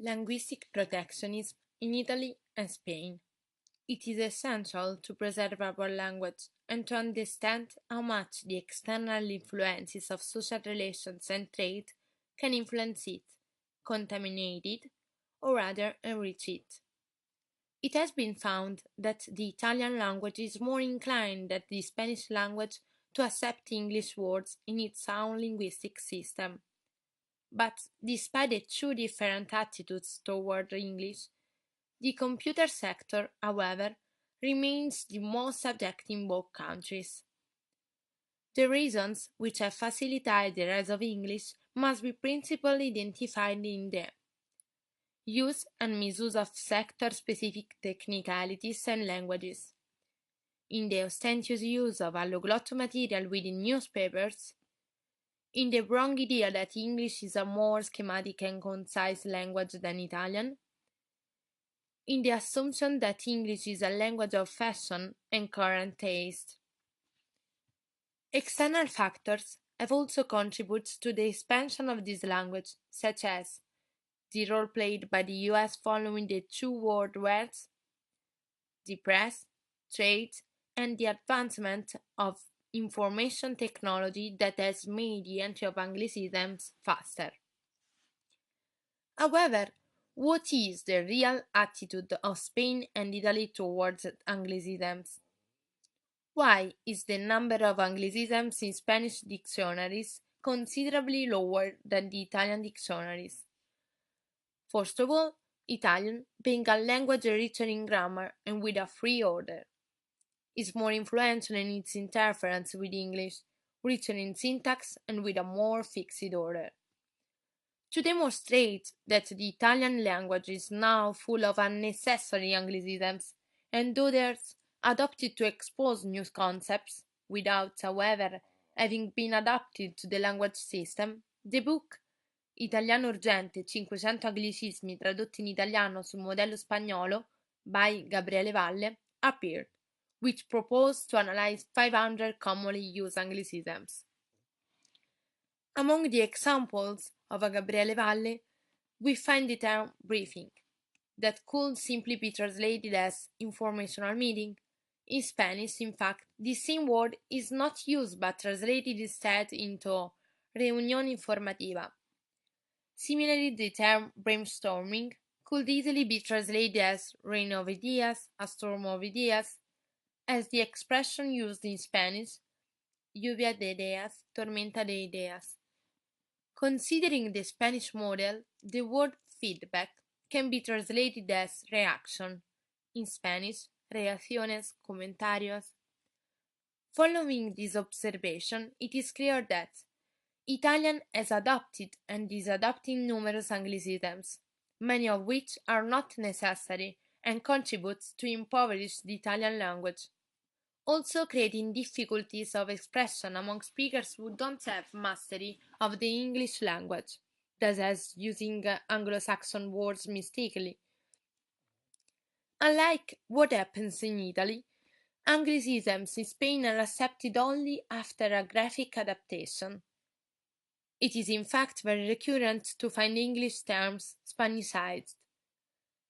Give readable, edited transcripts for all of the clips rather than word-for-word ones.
Linguistic protectionism in Italy and Spain. It is essential to preserve our language and to understand how much the external influences of social relations and trade can influence it, contaminate it, or rather enrich it. It has been found that the Italian language is more inclined than the Spanish language to accept English words in its own linguistic system. But despite the two different attitudes toward English, the computer sector, however, remains the most subject in both countries. The reasons which have facilitated the rise of English must be principally identified in the use and misuse of sector-specific technicalities and languages, in the ostentatious use of alloglot material within newspapers, in the wrong idea that English is a more schematic and concise language than Italian, in the assumption that English is a language of fashion and current taste. External factors have also contributed to the expansion of this language, such as the role played by the US following the two world wars, the press, trade, and the advancement of information technology that has made the entry of Anglicisms faster. However, what is the real attitude of Spain and Italy towards Anglicisms? Why is the number of Anglicisms in Spanish dictionaries considerably lower than the Italian dictionaries? First of all, Italian, being a language richer in grammar and with a free order, is more influential in its interference with English, richer in syntax and with a more fixed order. To demonstrate that the Italian language is now full of unnecessary Anglicisms and others adopted to expose new concepts, without, however, having been adapted to the language system, the book Italiano urgente 500 anglicismi tradotti in italiano sul modello spagnolo by Gabriele Valle appeared, which proposed to analyze 500 commonly used anglicisms. Among the examples of a Gabriele Valle, we find the term briefing, that could simply be translated as informational meeting. In Spanish, in fact, the same word is not used but translated instead into reunión informativa. Similarly, the term brainstorming could easily be translated as rain of ideas, a storm of ideas, as the expression used in Spanish, lluvia de ideas, tormenta de ideas. Considering the Spanish model, the word feedback can be translated as reaction, in Spanish, reacciones, comentarios. Following this observation, it is clear that Italian has adopted and is adopting numerous Anglicisms, many of which are not necessary and contribute to impoverish the Italian language, also creating difficulties of expression among speakers who don't have mastery of the English language, thus as using Anglo-Saxon words mistakenly. Unlike what happens in Italy, Anglicisms in Spain are accepted only after a graphic adaptation. It is in fact very recurrent to find English terms Spanishized.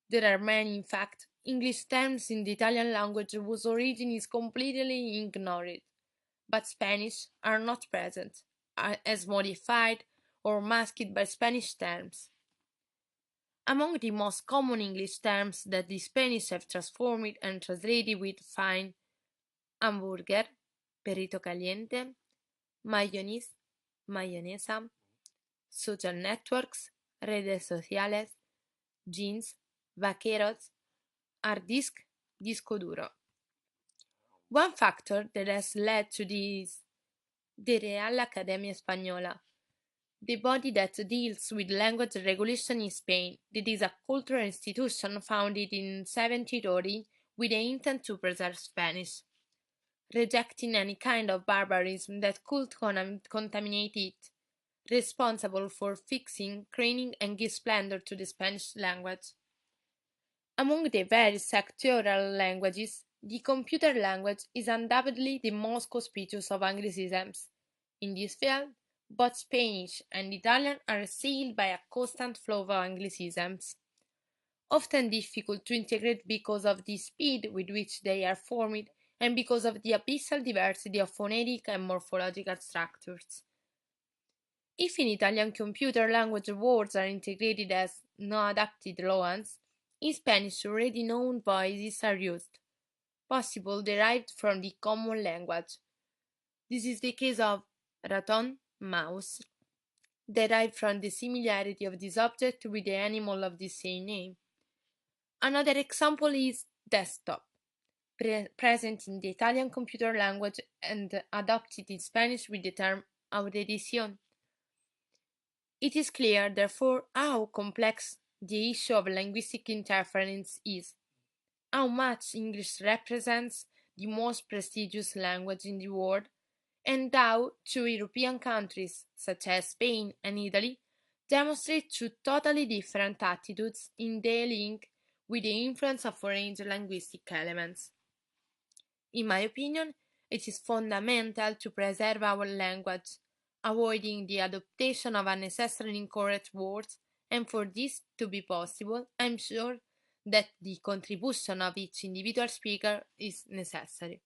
There are many, in fact, English terms in the Italian language whose origin is completely ignored, but Spanish are not present, as modified or masked by Spanish terms. Among the most common English terms that the Spanish have transformed and translated we find hamburger, perrito caliente, mayonnaise, mayonesa, social networks, redes sociales, jeans, vaqueros, hard disk, disco duro. One factor that has led to this is the Real Academia Española, the body that deals with language regulation in Spain. That is a cultural institution founded in 1730 with the intent to preserve Spanish, rejecting any kind of barbarism that could contaminate it, responsible for fixing, training, and give splendor to the Spanish language. Among the various sectoral languages, the computer language is undoubtedly the most conspicuous of Anglicisms. In this field, Both Spanish and Italian are assailed by a constant flow of Anglicisms, often difficult to integrate because of the speed with which they are formed and because of the abyssal diversity of phonetic and morphological structures. If in Italian computer language words are integrated as no-adapted loans, in Spanish already known voices are used, possible derived from the common language. This is the case of raton, mouse, derived from the similarity of this object with the animal of the same name. Another example is desktop, present in the Italian computer language and adopted in Spanish with the term audición. It is clear, therefore, how complex the issue of linguistic interference is, how much English represents the most prestigious language in the world, and how two European countries, such as Spain and Italy, demonstrate two totally different attitudes in dealing with the influence of foreign linguistic elements. In my opinion, it is fundamental to preserve our language, avoiding the adoption of unnecessarily incorrect words, and for this to be possible, I am sure that the contribution of each individual speaker is necessary.